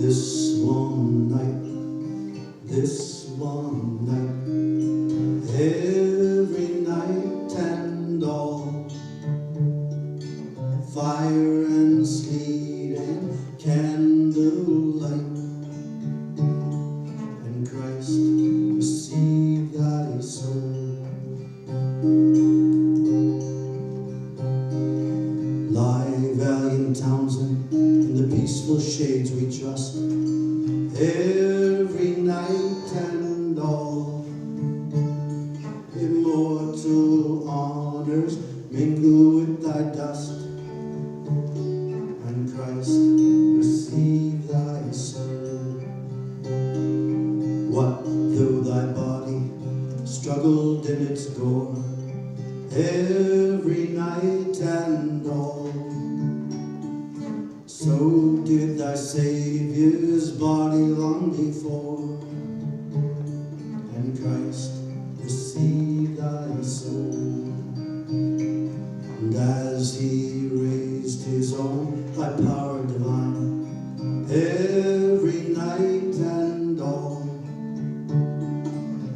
This one night, every night and all, fire and sleet and candlelight, and Christ receive thy soul. Lie, valiant Townsend, in the peaceful shades we trust, every night and all. Immortal honors mingle with thy dust, and Christ receive thy soul. What though thy body struggled in its gore, every night and all, so did thy Saviour's body long before, and Christ receive thy soul. And as he raised his own by power divine, every night and all,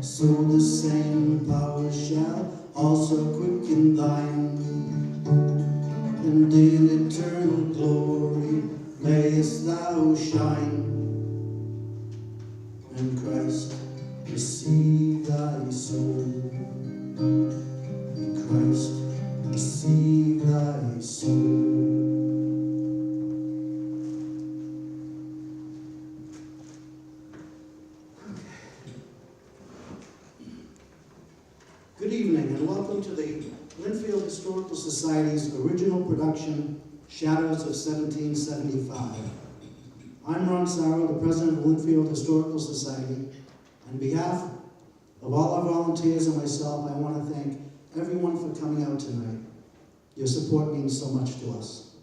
so the same power shall also quicken thine, and in eternal glory mayest thou shine, and Christ receive thy soul. And Christ receive thy soul. Good evening and welcome to the Lynnfield Historical Society's original production, Shadows of 1775. I'm Ron Sauer, the president of Lynnfield Historical Society. On behalf of all our volunteers and myself, I want to thank everyone for coming out tonight. Your support means so much to us.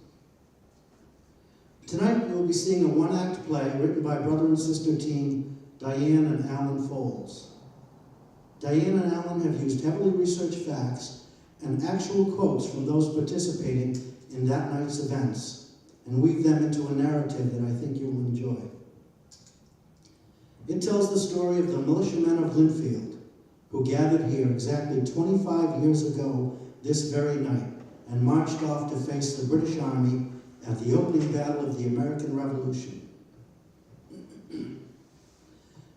Tonight, you'll be seeing a one-act play written by brother and sister team Dianne and Foulds. Dianne and Alan have used heavily researched facts and actual quotes from those participating in that night's events and weave them into a narrative that I think you'll enjoy. It tells the story of the militiamen of Lynnfield who gathered here exactly 25 years ago this very night and marched off to face the British Army at the opening battle of the American Revolution.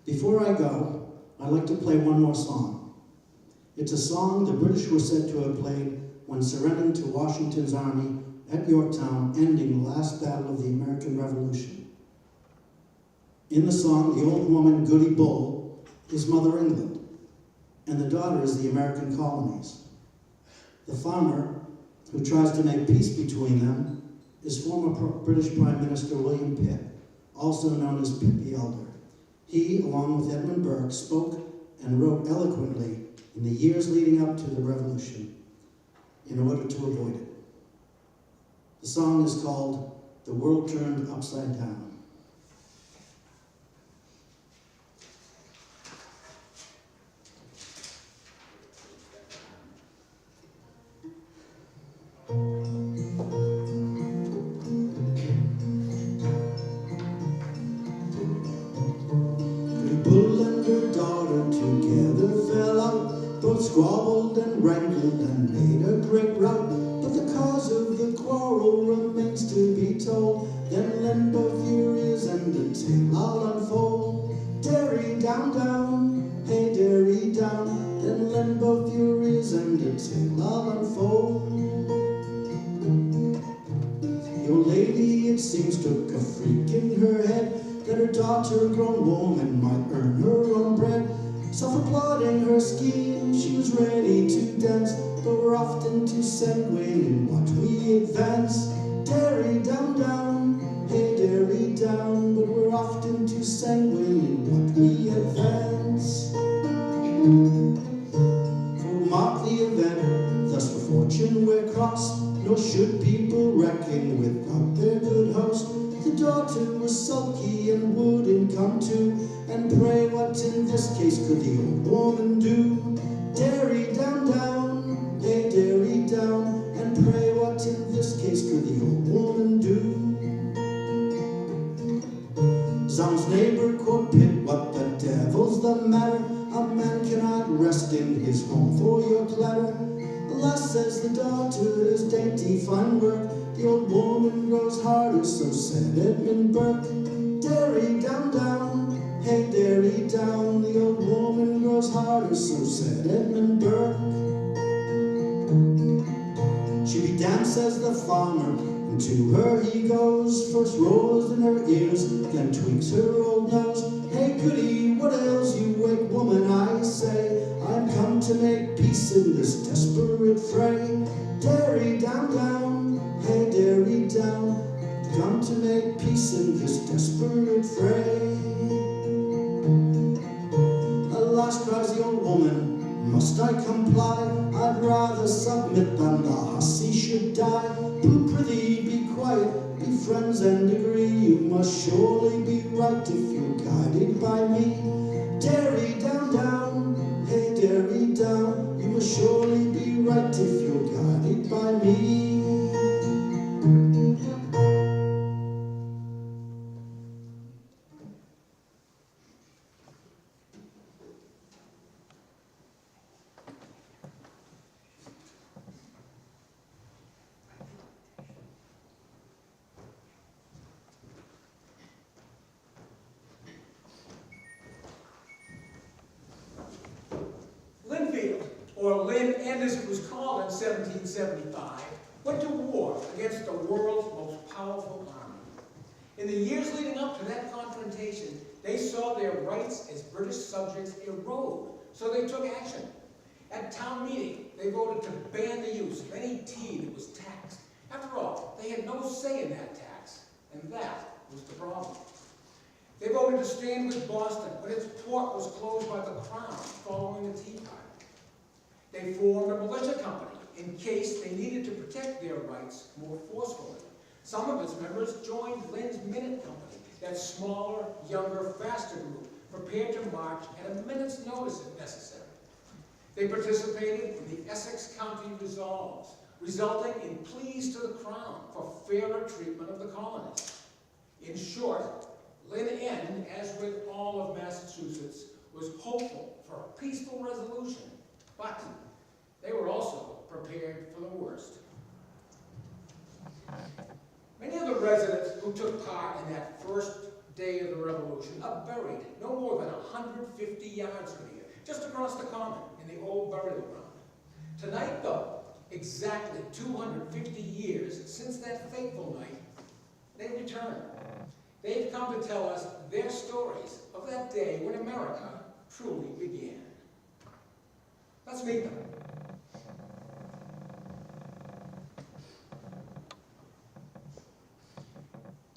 Before I go, I'd like to play one more song. It's a song the British were said to have played when surrendering to Washington's army at Yorktown, ending the last battle of the American Revolution. In the song, the old woman, Goody Bull, is Mother England, and the daughter is the American colonies. The farmer, who tries to make peace between them, is former British Prime Minister William Pitt, also known as Pitt the Elder. He, along with Edmund Burke, spoke and wrote eloquently in the years leading up to the Revolution in order to avoid it. The song is called The World Turned Upside Down. Squabbled and wrangled and made a great rout, but the cause of the quarrel remains to be told. Then lend both your ears and a tale I'll unfold. Derry down, down, hey derry down, then lend both your ears and a tale I'll unfold. Your lady, it seems, took a freak in her head, that her daughter, a grown woman, might earn her own bread. Self-applauding her scheme, she was ready to dance, but we're often too sanguine in what we advance. Derry down, down, hey derry down, but we're often too sanguine in what we advance. For mark the event, thus for fortune we're crossed, nor should people reckon without their good host. The daughter was sulky and wouldn't come to, and pray what in this case could the old woman do? Derry down, down, hey derry down, and pray what in this case could the old woman do? Zounds neighbor, quoth Pitt, what the devil's the matter? A man cannot rest in his home for your clatter. Alas, says the dog to his dainty fine work, the old woman grows harder, so said Edmund Burke. Derry down, down, hey derry down, the old woman grows harder, so said Edmund Burke. She be damned, says the farmer, and to her he goes, first rolls in her ears, then tweaks her old nose. Hey goody, what ails you, wake woman, I say, I'm come to make peace in this desperate fray. Derry down, down, hey derry down, come to make peace in this desperate fray. Alas, cries the old woman, must I comply? I'd rather submit than the hussy should die. Pooh, prithee, be quiet, be friends and agree. You must surely be right if you're guided by me. Derry down, down, hey derry down, you must surely be right if you're guided by me. Lynnfield, or Lynn End as it was called in 1775, went to war against the world's most powerful army. In the years leading up to that confrontation, they saw their rights as British subjects erode, so they took action. At town meeting, they voted to ban the use of any tea that was taxed. After all, they had no say in that tax, and that was the problem. They voted to stand with Boston, but its port was closed by the Crown following the Tea Party. They formed a militia company in case they needed to protect their rights more forcefully. Some of its members joined Lynn's Minute Company, that smaller, younger, faster group, prepared to march at a minute's notice if necessary. They participated in the Essex County Resolves, resulting in pleas to the Crown for fairer treatment of the colonies. In short, Lynn End, as with all of Massachusetts, was hopeful for a peaceful resolution, but they were also prepared for the worst. Many of the residents who took part in that first day of the Revolution are buried no more than 150 yards from here, just across the common in the old burial ground. Tonight, though, exactly 250 years since that fateful night, they return. They've come to tell us their stories of that day when America truly began. Let's meet them.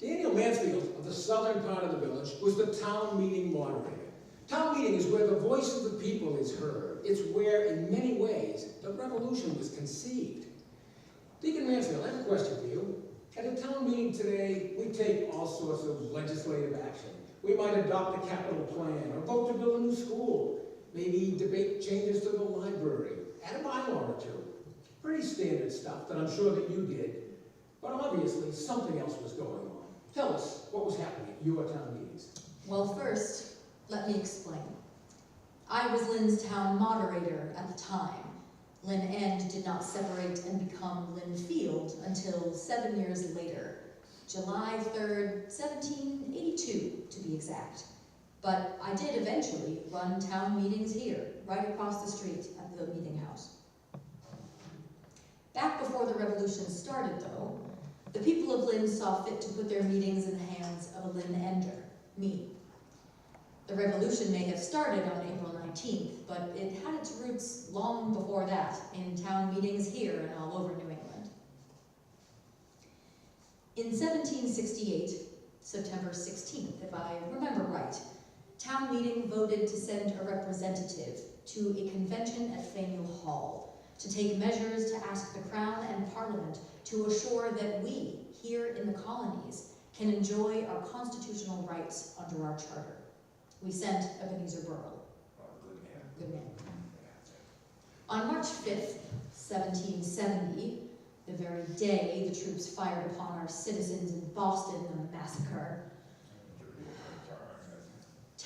Daniel Mansfield of the southern part of the village was the town meeting moderator. Town meeting is where the voice of the people is heard. It's where, in many ways, the revolution was conceived. Deacon Mansfield, I have a question for you. At a town meeting today, we take all sorts of legislative action. We might adopt a capital plan, or vote to build a new school, maybe debate changes to the library, add a bylaw or two. Pretty standard stuff that I'm sure that you did, but obviously something else was going on. Tell us what was happening at your town meetings. Well, first, let me explain. I was Lynn's town moderator at the time. Lynn End did not separate and become Lynnfield until 7 years later, July 3rd, 1782 to be exact. But I did eventually run town meetings here, right across the street at the meeting house. Back before the revolution started, though, the people of Lynn saw fit to put their meetings in the hands of a Lynn Ender, me. The revolution may have started on April 19th, but it had its roots long before that in town meetings here and all over New England. In 1768, September 16th, if I remember right, town meeting voted to send a representative to a convention at Faneuil Hall to take measures to ask the Crown and Parliament to assure that we, here in the colonies, can enjoy our constitutional rights under our charter. We sent Ebenezer Burrell. Good man. On March 5th, 1770, the very day the troops fired upon our citizens in Boston in a massacre,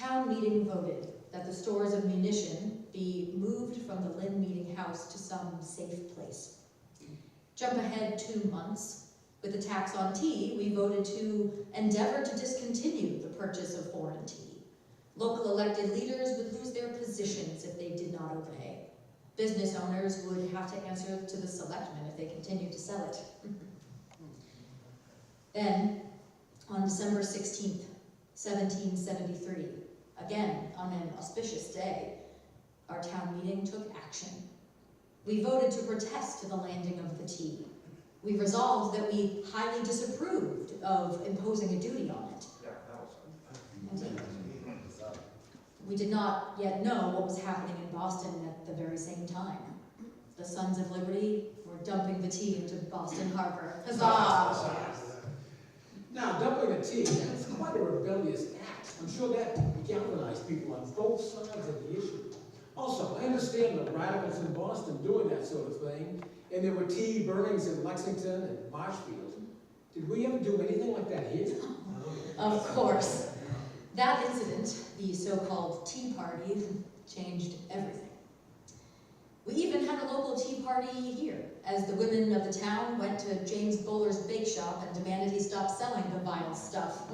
town meeting voted that the stores of munition be moved from the Lynn Meeting House to some safe place. Jump ahead 2 months. With the tax on tea, we voted to endeavor to discontinue the purchase of foreign tea. Local elected leaders would lose their positions if they did not obey. Business owners would have to answer to the selectmen if they continued to sell it. Then, on December 16th, 1773, again on an auspicious day, our town meeting took action. We voted to protest the landing of the tea. We resolved that we highly disapproved of imposing a duty on it. Indeed. We did not yet know what was happening in Boston at the very same time. The Sons of Liberty were dumping the tea into Boston Harbor. Huzzah! Now, dumping the tea, that's quite a rebellious act. I'm sure that galvanized people on both sides of the issue. Also, I understand the radicals in Boston doing that sort of thing, and there were tea burnings in Lexington and Marshfield. Did we ever do anything like that here? Of course. That incident, the so-called Tea Party, changed everything. We even had a local tea party here, as the women of the town went to James Bowler's bake shop and demanded he stop selling the vile stuff.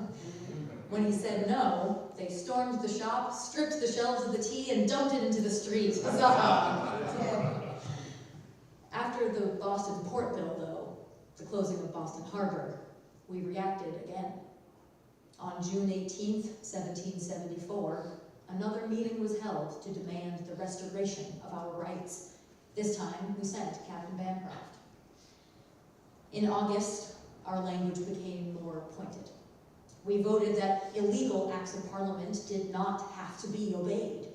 When he said no, they stormed the shop, stripped the shelves of the tea, and dumped it into the street. After the Boston Port Bill, though, the closing of Boston Harbor, we reacted again. On June 18th, 1774, another meeting was held to demand the restoration of our rights. This time, we sent Captain Bancroft. In August, our language became more pointed. We voted that illegal acts of Parliament did not have to be obeyed.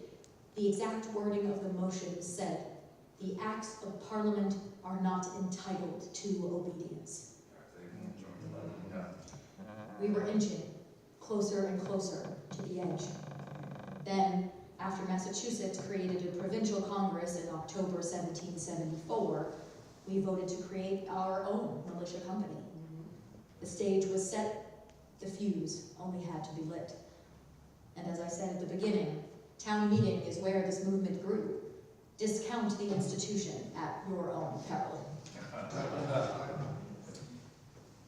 The exact wording of the motion said, "The acts of Parliament are not entitled to obedience." We were inching closer and closer to the edge. Then, after Massachusetts created a provincial congress in October 1774, we voted to create our own militia company. The stage was set, the fuse only had to be lit. And as I said at the beginning, town meeting is where this movement grew. Discount the institution at your own peril.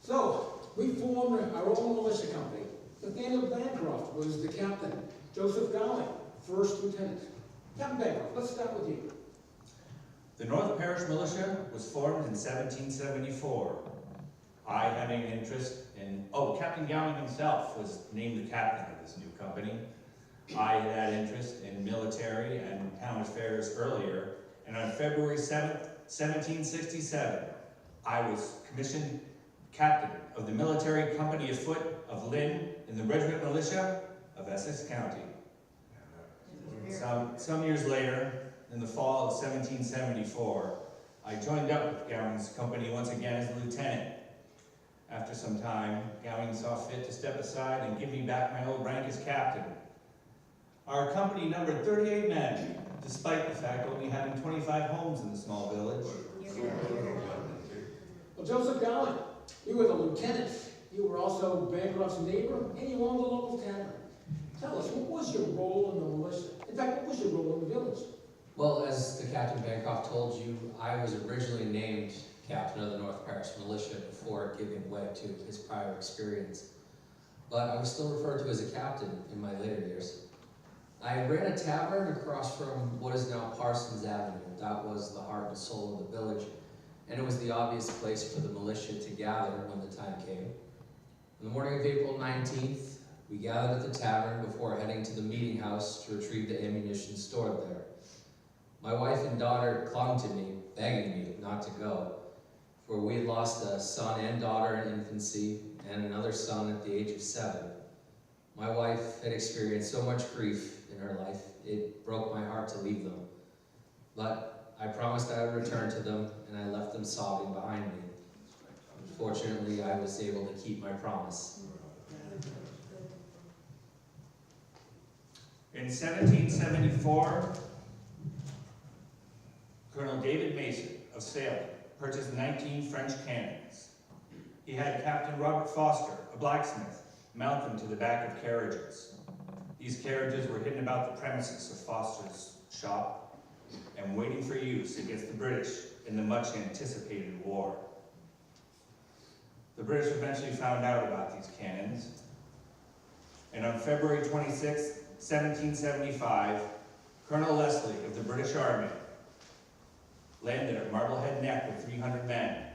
So, we formed our own militia company. Nathaniel Bancroft was the captain. Joseph Gowling, first lieutenant. Captain Bancroft, let's start with you. The North Parish Militia was formed in 1774. I having an interest in, Captain Gowling himself was named the captain of this new company. I had interest in military and town affairs earlier, and on February 7th, 1767, I was commissioned captain of the military company afoot of Lynn in the Regiment Militia of Essex County. Some years later, in the fall of 1774, I joined up with Gowing's company once again as a lieutenant. After some time, Gowing saw fit to step aside and give me back my old rank as captain. Our company numbered 38 men, despite the fact of only having 25 homes in the small village. Well, Joseph Gowling, you were the lieutenant. You were also Bancroft's neighbor, and you owned the local tavern. Tell us, what was your role in the militia? In fact, what was your role in the village? Well, as the Captain Bancroft told you, I was originally named captain of the North Parish Militia before giving way to his prior experience. But I was still referred to as a captain in my later years. I ran a tavern across from what is now Parsons Avenue. That was the heart and soul of the village, and it was the obvious place for the militia to gather when the time came. On the morning of April 19th, we gathered at the tavern before heading to the meeting house to retrieve the ammunition stored there. My wife and daughter clung to me, begging me not to go, for we had lost a son and daughter in infancy and another son at the age of 7. My wife had experienced so much grief in her life, it broke my heart to leave them. But I promised I would return to them, and I left them sobbing behind me. Fortunately, I was able to keep my promise. In 1774, Colonel David Mason of Salem purchased 19 French cannons. He had Captain Robert Foster, a blacksmith, mount them to the back of carriages. These carriages were hidden about the premises of Foster's shop and waiting for use against the British in the much anticipated war. The British eventually found out about these cannons, and on February 26, 1775, Colonel Leslie of the British Army landed at Marblehead Neck with 300 men.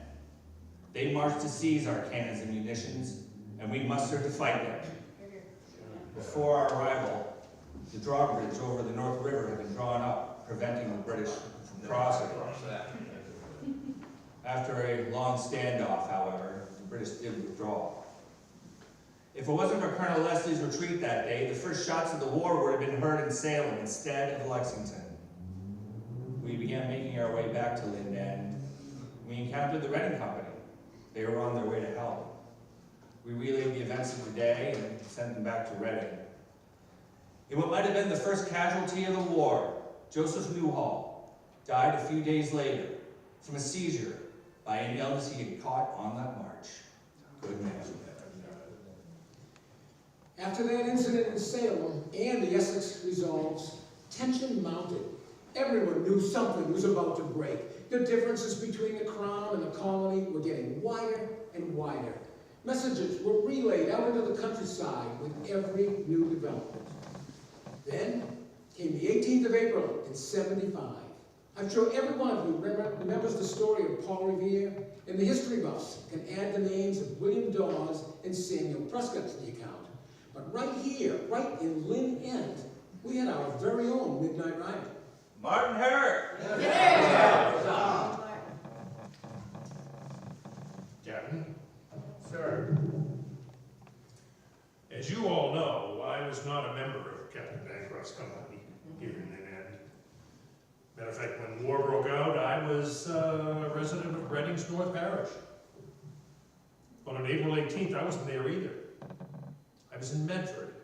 They marched to seize our cannons and munitions, and we mustered to fight them. Before our arrival, the drawbridge over the North River had been drawn up, preventing the British from crossing. After a long standoff, however, the British did withdraw. If it wasn't for Colonel Leslie's retreat that day, the first shots of the war would have been heard in Salem instead of Lexington. We began making our way back to Lynn End. We encountered the Reading Company. They were on their way to help. We relayed the events of the day and sent them back to Reading. In what might have been the first casualty of the war, Joseph Newhall died a few days later from a seizure by an illness he had caught on that march. Good man. After that incident in Salem and the Essex resolves, tension mounted. Everyone knew something was about to break. The differences between the Crown and the colony were getting wider and wider. Messages were relayed out into the countryside with every new development. Then came the 18th of April in 75. I'm sure every one of you remembers the story of Paul Revere, and the history buffs can add the names of William Dawes and Samuel Prescott to the account. But right here, right in Lynn End, we had our very own midnight rider. Martin Herrick! Yeah. Captain? Sir. As you all know, I was not a member of Captain Bancroft's company here in Lynn End. Matter of fact, when war broke out, I was a resident of Reading's North Parish. But on April 18th, I wasn't there either. I was in Medford.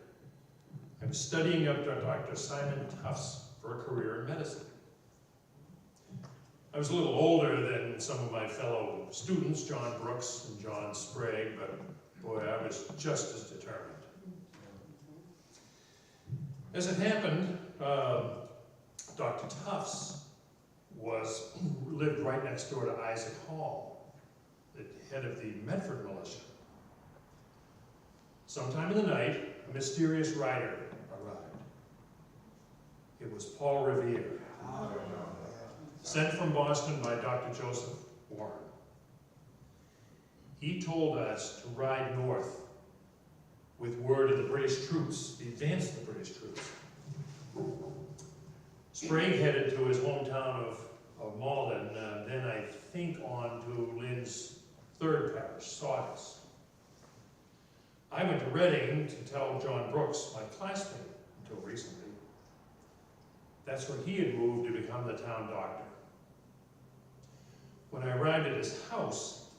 I was studying under Dr. Simon Tufts for a career in medicine. I was a little older than some of my fellow students, John Brooks and John Sprague, but boy, I was just as determined. As it happened, Dr. Tufts lived right next door to Isaac Hall, the head of the Medford militia. Sometime in the night, a mysterious rider arrived. It was Paul Revere, sent from Boston by Dr. Joseph Warren. He told us to ride north with word of the British troops, the advance of the British troops. Sprague headed to his hometown of Malden, then I think on to Lynn's third parish, Sawdust. I went to Reading to tell John Brooks, my classmate until recently. That's where he had moved to become the town doctor. When I arrived at his house,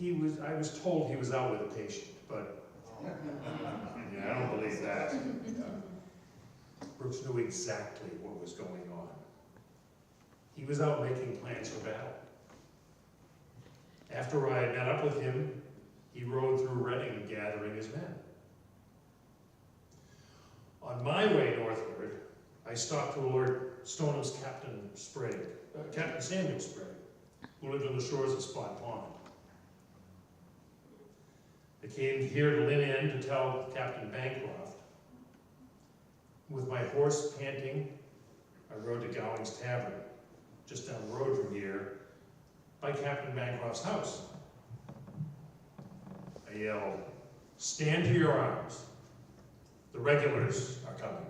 I was told he was out with a patient, but yeah, I don't believe that. Brooks knew exactly what was going on. He was out making plans for battle. After I met up with him, he rode through Reading gathering his men. On my way northward, I stopped to alert Stonham's Captain Samuel Sprague, who lived on the shores of Spot Pond. I came here to Lynn End to tell Captain Bancroft. With my horse panting, I rode to Gowing's Tavern, just down the road from here, by Captain Bancroft's house. I yelled, "Stand to your arms. The regulars are coming."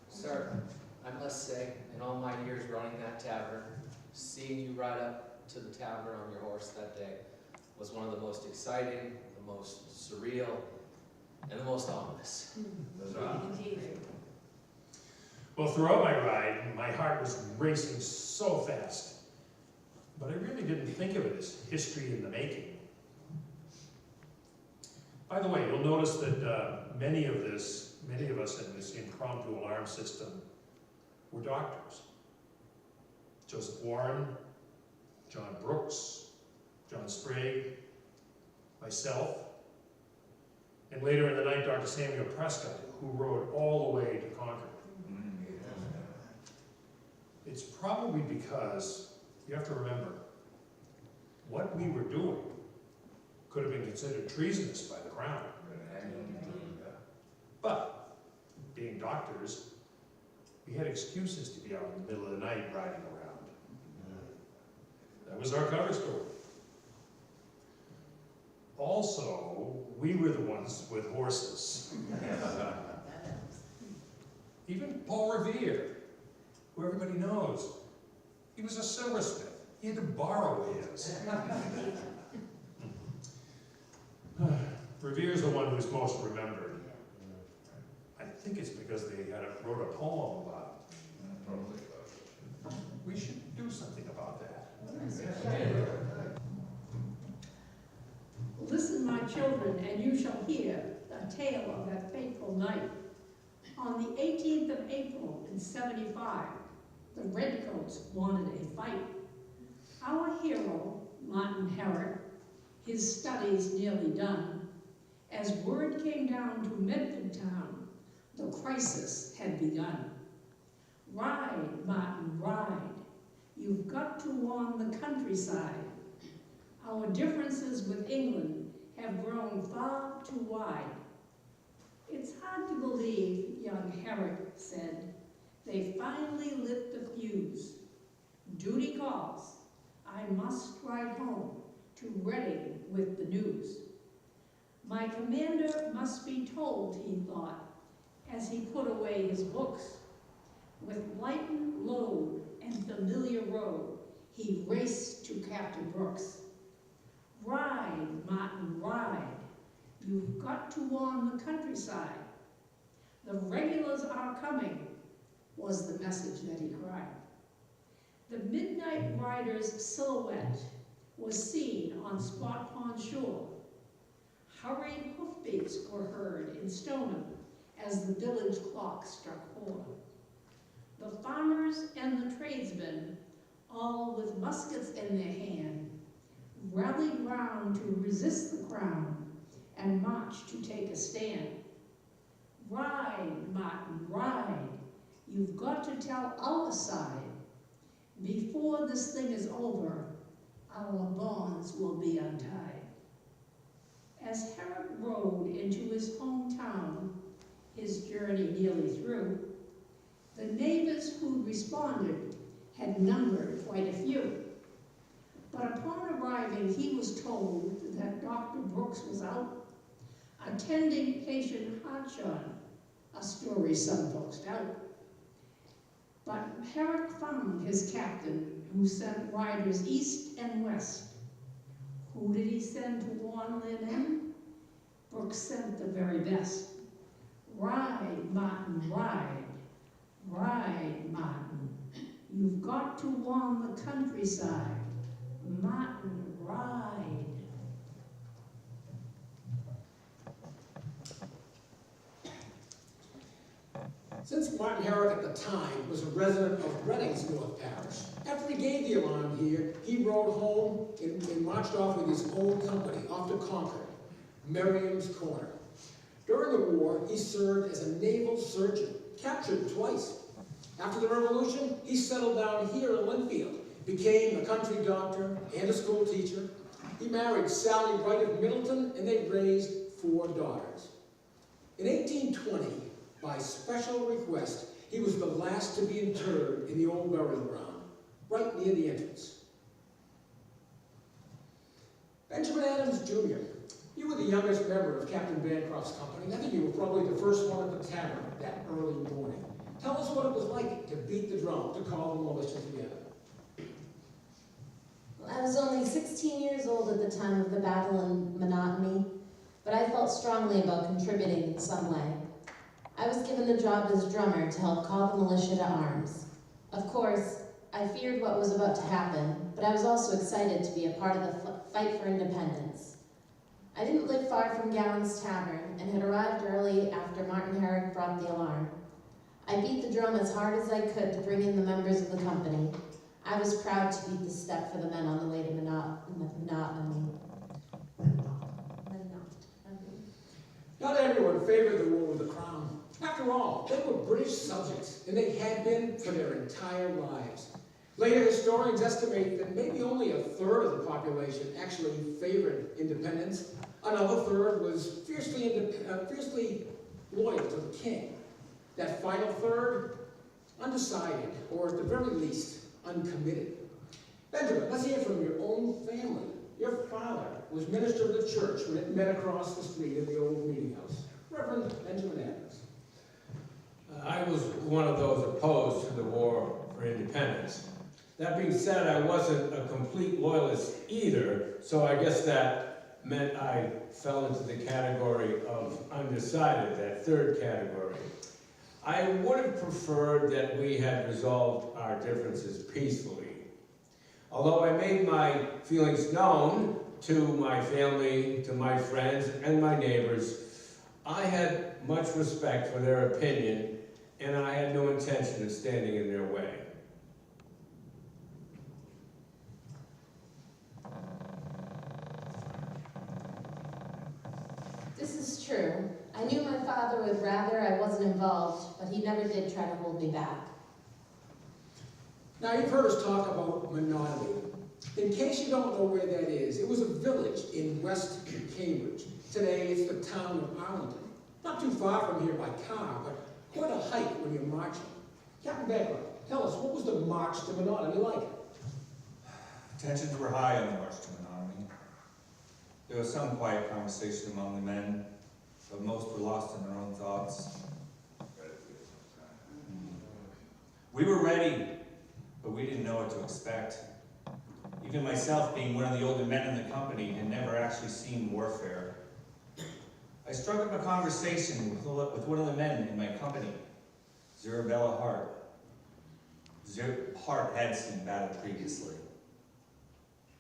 Sir, I must say, in all my years running that tavern, seeing you ride up to the tavern on your horse that day was one of the most exciting, the most surreal, and the most ominous. Indeed. Well, throughout my ride, my heart was racing so fast, but I really didn't think of it as history in the making. By the way, you'll notice that many of us in this impromptu alarm system were doctors. Joseph Warren, John Brooks, John Sprague, myself, and And later in the night, Dr. Samuel Prescott, who rode all the way to Concord. It's probably because, you have to remember, what we were doing could have been considered treasonous by the Crown. But, being doctors, we had excuses to be out in the middle of the night riding around. That was our cover story. Also, we were the ones with horses. Even Paul Revere, who everybody knows, he was a silversmith. He had to borrow his. Revere's the one who's most remembered. I think it's because they wrote a poem about him. We should do something about that. Listen, my children, and you shall hear the tale of that fateful night. On the 18th of April in '75, the Redcoats wanted a fight. Our hero, Martin Herrick, his studies nearly done, as word came down to Medford town, the crisis had begun. Ride, Martin, ride. You've got to warn the countryside. Our differences with England have grown far too wide. It's hard to believe, young Herrick said, they finally lit the fuse. Duty calls. I must ride home to Reading with the news. My commander must be told, he thought, as he put away his books. With lightened load and familiar road, he raced to Captain Brooks. Ride, Martin, ride. You've got to warn the countryside. The regulars are coming, was the message that he cried. The midnight rider's silhouette was seen on Spot Pond shore. Hurried hoofbeats were heard in Stoneham as the village clock struck 4. The farmers and the tradesmen, all with muskets in their hand, rallied round to resist the crown and marched to take a stand. Ride, Martin, ride. You've got to tell our side. Before this thing is over, our bonds will be untied. As Herrick rode into his hometown, his journey nearly through, the neighbors who responded had numbered quite a few. But upon arriving, he was told that Dr. Brooks was out, attending patient Hartshorn, a story some folks doubt. But Herrick found his captain, who sent riders east and west. Who did he send to warn Lynn? Brooks sent the very best. Ride, Martin, ride. Ride, Martin. You've got to warn the countryside. Martin, ride. Since Martin Herrick at the time was a resident of Reading's North Parish, after he gave the alarm here, he rode home and marched off with his own company off to Concord, Merriam's Corner. During the war, he served as a naval surgeon, captured twice. After the Revolution, he settled down here in Lynnfield, became a country doctor and a school teacher. He married Sally Wright of Middleton, and they raised 4 daughters. In 1820, by special request, he was the last to be interred in the old burial ground, right near the entrance. Benjamin Adams, Jr., you were the youngest member of Captain Bancroft's company. I think you were probably the first one at the tavern that early morning. Tell us what it was like to beat the drum, to call the militia together. Well, I was only 16 years old at the time of the battle in Menotomy, but I felt strongly about contributing in some way. I was given the job as drummer to help call the militia to arms. Of course, I feared what was about to happen, but I was also excited to be a part of the fight for independence. I didn't live far from Gowan's Tavern and had arrived early after Martin Herrick brought the alarm. I beat the drum as hard as I could to bring in the members of the company. I was proud to beat the step for the men on the way to Menotomy. Now, Not everyone favored the war with the crown. After all, they were British subjects, and they had been for their entire lives. Later historians estimate that maybe only a third of the population actually favored independence. Another third was fiercely loyal to the king. That final third, undecided, or at the very least, uncommitted. Benjamin, let's hear from your own family. Your father was minister of the church when it met across the street in the old meeting house. Reverend Benjamin Adams. I was one of those opposed to the war for independence. That being said, I wasn't a complete loyalist either, so I guess that meant I fell into the category of undecided, that third category. I would have preferred that we had resolved our differences peacefully. Although I made my feelings known to my family, to my friends, and my neighbors, I had much respect for their opinion, and I had no intention of standing in their way. This is true. I knew my father would rather I wasn't involved, but he never did try to hold me back. Now, you've heard us talk about Menotomy. In case you don't know where that is, it was a village in West Cambridge. Today, it's the town of Arlington. Not too far from here by car, but quite a hike when you're marching. Captain Bancroft, tell us, what was the march to Menotomy like? Tensions were high on the march to Menotomy. There was some quiet conversation among the men, but most were lost in their own thoughts. We were ready, but we didn't know what to expect. Even myself, being one of the older men in the company, had never actually seen warfare. I struck up a conversation with one of the men in my company, Zerabella Hart. Hart had seen battle previously.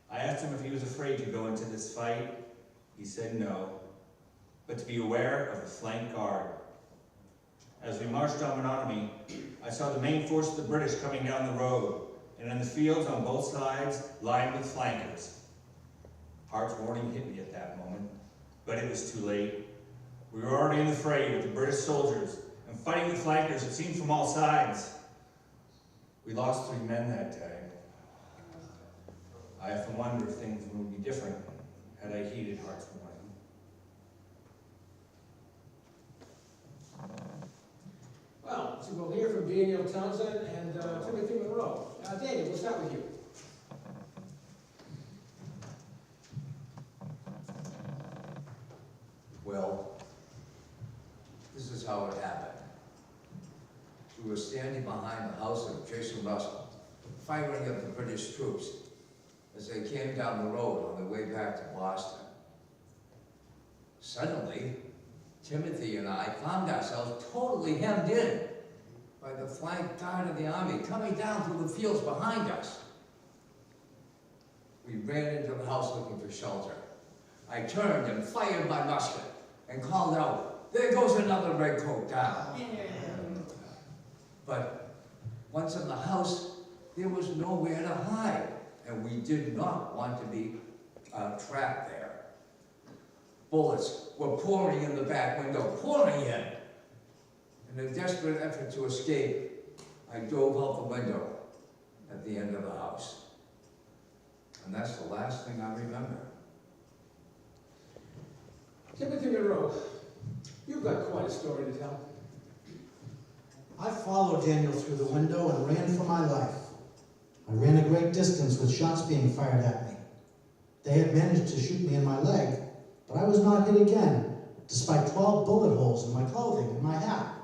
I asked him if he was afraid to go into this fight. He said no, but to be aware of the flank guard. As we marched on Menotomy, I saw the main force of the British coming down the road, and in the fields on both sides, lined with flankers. Hart's warning hit me at that moment, but it was too late. We were already in the fray with the British soldiers, and fighting the flankers, it seemed from all sides. We lost 3 men that day. I often wonder if things would be different had I heeded Hart's warning. Well, so we'll hear from Daniel Townsend and Timothy Monroe. Daniel, we'll start with you. Well, this is how it happened. We were standing behind the house of Jason Russell, firing at the British troops as they came down the road on their way back to Boston. Suddenly, Timothy and I found ourselves totally hemmed in by the flank guard of the army coming down through the fields behind us. We ran into the house looking for shelter. I turned and fired my musket and called out, "There goes another redcoat down." But once in the house, there was nowhere to hide, and we did not want to be trapped there. Bullets were pouring in the back window, pouring in. In a desperate effort to escape, I dove out the window at the end of the house. And that's the last thing I remember. Timothy Monroe, you've got quite a story to tell. I followed Daniel through the window and ran for my life. I ran a great distance with shots being fired at me. They had managed to shoot me in my leg, but I was not hit again, despite 12 bullet holes in my clothing and my hat.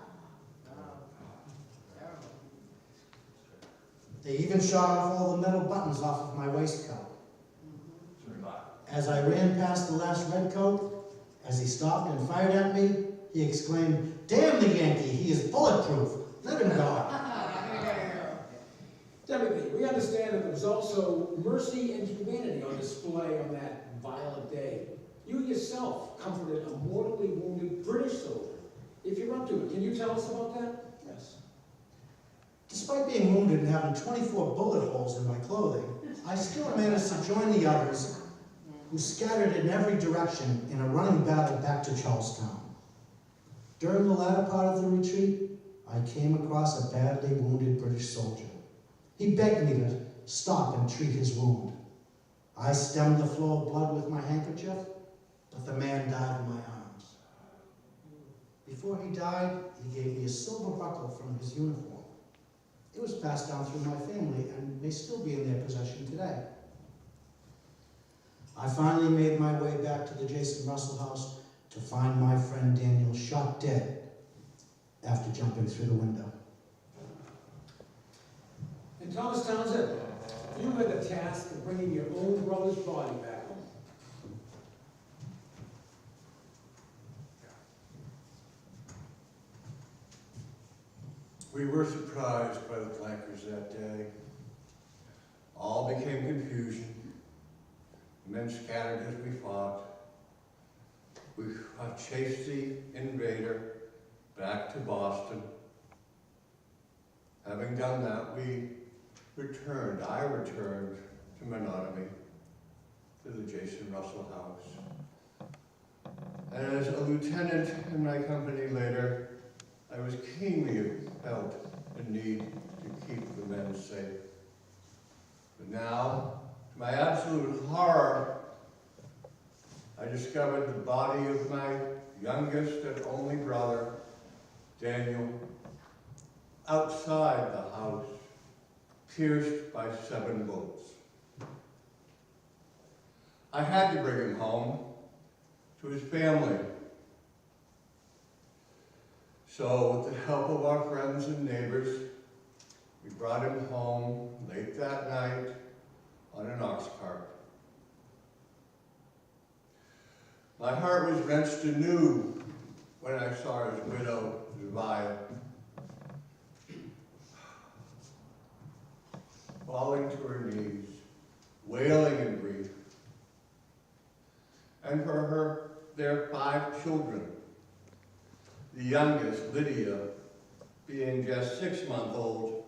They even shot off all the metal buttons off of my waistcoat. As I ran past the last redcoat, as he stopped and fired at me, he exclaimed, "Damn the Yankee, he is bulletproof. Let him go." Timothy, we understand that there was also mercy and humanity on display on that violent day. You yourself comforted a mortally wounded British soldier. If you're up to it, can you tell us about that? Yes. Despite being wounded and having 24 bullet holes in my clothing, I still managed to join the others who scattered in every direction in a running battle back to Charlestown. During the latter part of the retreat, I came across a badly wounded British soldier. He begged me to stop and treat his wound. I stemmed the flow of blood with my handkerchief, but the man died in my arms. Before he died, he gave me a silver buckle from his uniform. It was passed down through my family and may still be in their possession today. I finally made my way back to the Jason Russell house to find my friend Daniel shot dead after jumping through the window. And Thomas Townsend, you had the task of bringing your own brother's body back home. We were surprised by the flankers that day. All became confusion. The men scattered as we fought. We chased the invader back to Boston. Having done that, I returned to Menotomy, to the Jason Russell house. And as a lieutenant in my company later, I was keenly felt the need to keep the men safe. But now, to my absolute horror, I discovered the body of my youngest and only brother, Daniel, outside the house, pierced by 7 bullets. I had to bring him home to his family. So, with the help of our friends and neighbors, we brought him home late that night on an ox cart. My heart was wrenched anew when I saw his widow, Zavia, falling to her knees, wailing in grief. And for their 5 children, the youngest, Lydia, being just 6-months-old.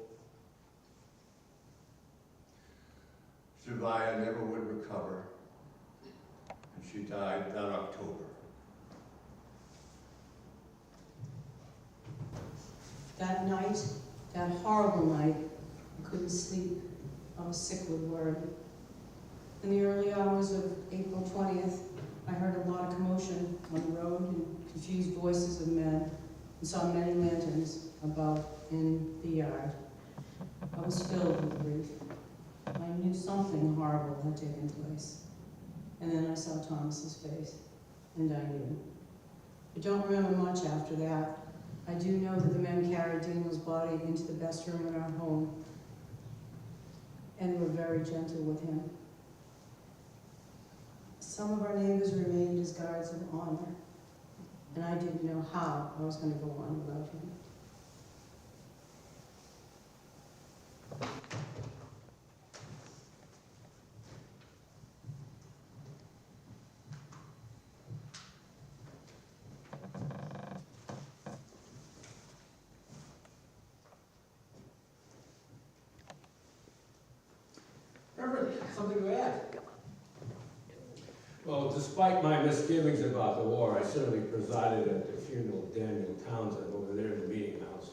Zavia never would recover, and she died that October. That night, that horrible night, I couldn't sleep. I was sick with worry. In the early hours of April 20th, I heard a lot of commotion on the road and confused voices of men, and saw many lanterns about in the yard. I was filled with grief. I knew something horrible had taken place. And then I saw Thomas's face, and I knew. I don't remember much after that. I do know that the men carried Daniel's body into the best room in our home, and they were very gentle with him. Some of our neighbors remained as guards of honor, and I didn't know how I was going to go on without him. Reverend, something to add? Well, despite my misgivings about the war, I certainly presided at the funeral of Daniel Townsend over there in the meeting house.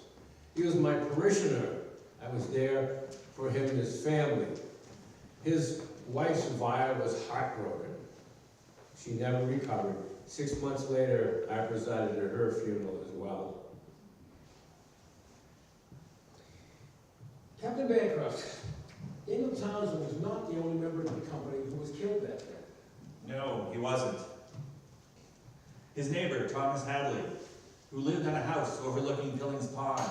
He was my parishioner. I was there for him and his family. His wife, Zavia, was heartbroken. She never recovered. 6 months later, I presided at her funeral as well. Captain Bancroft, Daniel Townsend was not the only member of the company who was killed that day. No, he wasn't. His neighbor, Thomas Hadley, who lived in a house overlooking Billings Pond,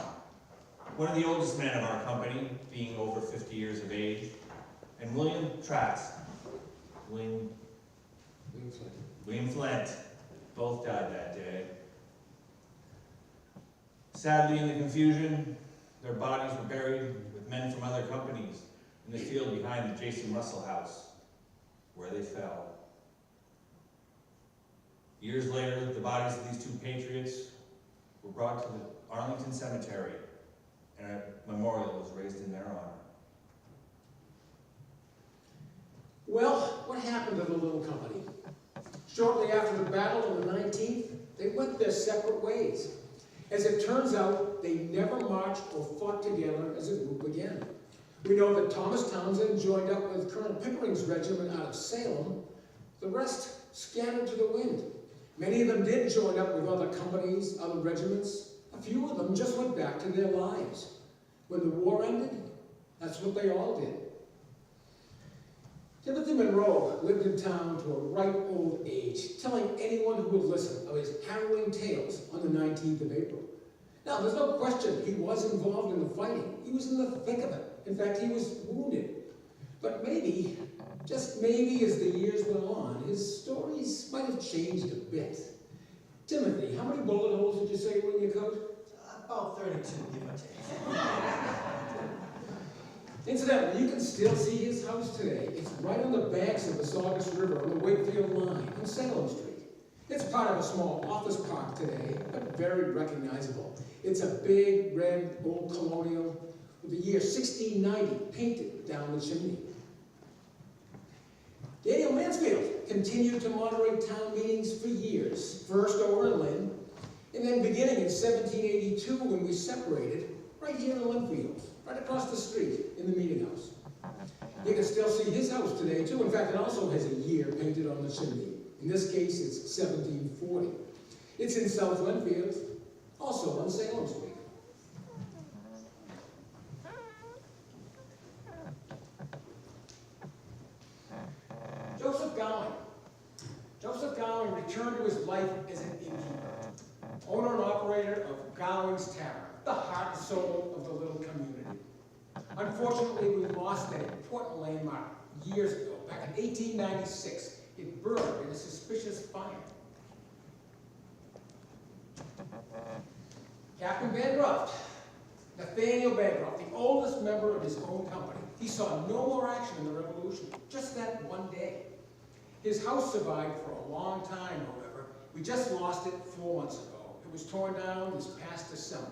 one of the oldest men of our company, being over 50 years of age, and William Trask, William Flint, both died that day. Sadly, in the confusion, their bodies were buried with men from other companies in the field behind the Jason Russell house, where they fell. Years later, the bodies of these 2 patriots were brought to the Arlington Cemetery, and a memorial was raised in their honor. Well, what happened to the little company? Shortly after the battle on the 19th, They went their separate ways. As it turns out, they never marched or fought together as a group again. We know that Thomas Townsend joined up with Colonel Pickering's regiment out of Salem. The rest scattered to the wind. Many of them did join up with other companies, other regiments. A few of them just went back to their lives. When the war ended, that's what they all did. Timothy Monroe lived in town to a ripe old age, telling anyone who would listen of his harrowing tales on the 19th of April. Now, there's no question he was involved in the fighting. He was in the thick of it. In fact, he was wounded. But maybe, just maybe, as the years went on, his stories might have changed a bit. Timothy, how many bullet holes did you say were in your coat? About 32, give or take. Incidentally, you can still see his house today. It's right on the banks of the Saugus River on the Wakefield line on Salem Street. It's part of a small office park today, but very recognizable. It's a big, red, old colonial with the year 1690 painted down the chimney. Daniel Mansfield continued to moderate town meetings for years, first over in Lynn, and then beginning in 1782 when we separated, right here in Lynnfield, right across the street in the meeting house. You can still see his house today too. In fact, it also has a year painted on the chimney. In this case, it's 1740. It's in South Lynnfield, also on Salem Street. Joseph Gowing. Joseph Gowing returned to his life as an innkeeper, owner and operator of Gowing's Tavern, the heart and soul of the little community. Unfortunately, we lost that important landmark years ago. Back in 1896, it burned in a suspicious fire. Captain Bancroft, Nathaniel Bancroft, the oldest member of his own company. He saw no more action in the Revolution, just that one day. His house survived for a long time, however. We just lost it 4 months ago. It was torn down this past December.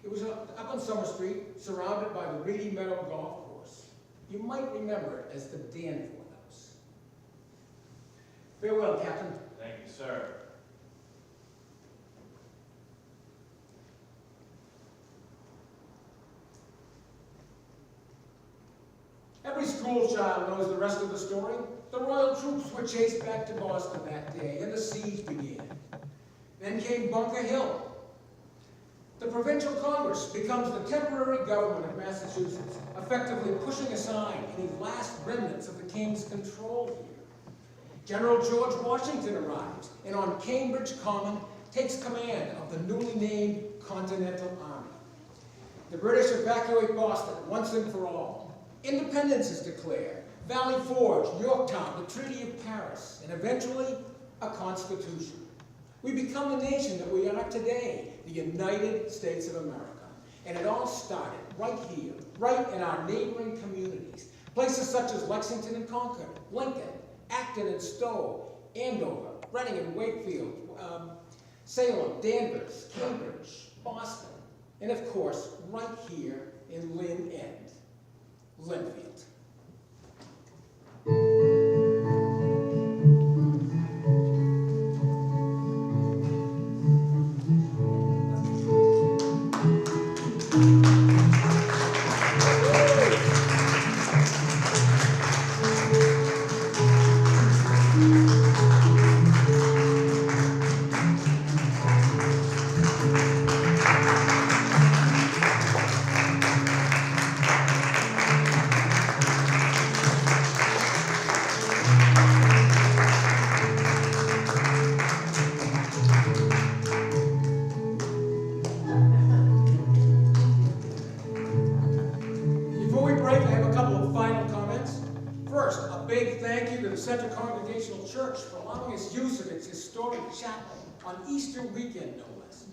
It was up on Summer Street, surrounded by the Reedy Meadow Golf Course. You might remember it as the Dianne Foulds house. Farewell, Captain. Thank you, sir. Every school child knows the rest of the story. The royal troops were chased back to Boston that day, and the siege began. Then came Bunker Hill. The provincial Congress becomes the temporary government of Massachusetts, effectively pushing aside any last remnants of the king's control here. General George Washington arrives, and on Cambridge Common takes command of the newly named Continental Army. The British evacuate Boston once and for all. Independence is declared. Valley Forge, Yorktown, the Treaty of Paris, and eventually a constitution. We become the nation that we are today, the United States of America. And it all started right here, right in our neighboring communities. Places such as Lexington and Concord, Lincoln, Acton and Stowe, Andover, Reading and Wakefield, Salem, Danvers, Cambridge, Boston, and of course, right here in Lynn End, Lynnfield. Centre Congregational Church for allowing us use of its historic chapel on Easter weekend, no less.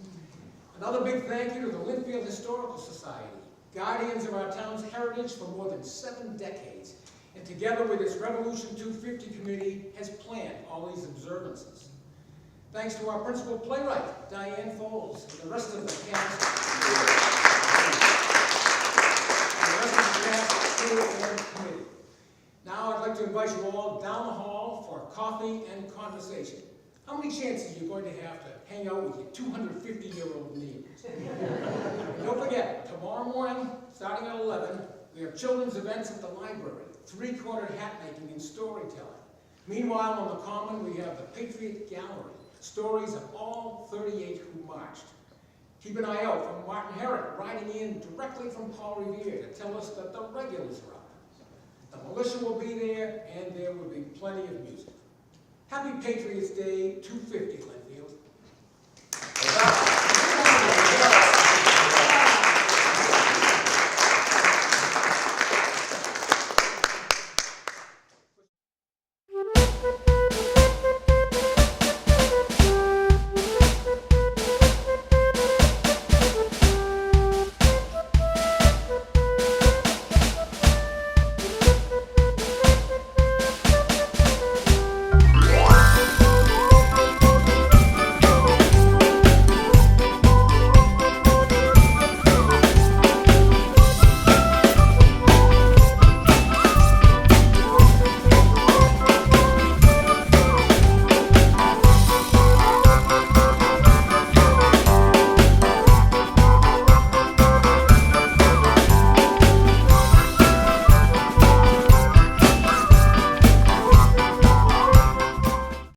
Another big thank you to the Lynnfield Historical Society, guardians of our town's heritage for more than 7 decades, and together with its Revolution 250 committee has planned all these observances. Thanks to our principal playwright, Dianne Foulds, and the rest of the cast, committee. Now I'd like to invite you all down the hall for coffee and conversation. How many chances are you going to have to hang out with your 250-year-old neighbors. And don't forget, tomorrow morning, starting at 11, we have children's events at the library, three-cornered hat making and storytelling. Meanwhile, on the Common, we have the Patriot Gallery, stories of all 38 who marched. Keep an eye out for Martin Herrick riding in directly from Paul Revere to tell us that the regulars are up. The militia will be there, and there will be plenty of music. Happy Patriots Day, 250 Lynn.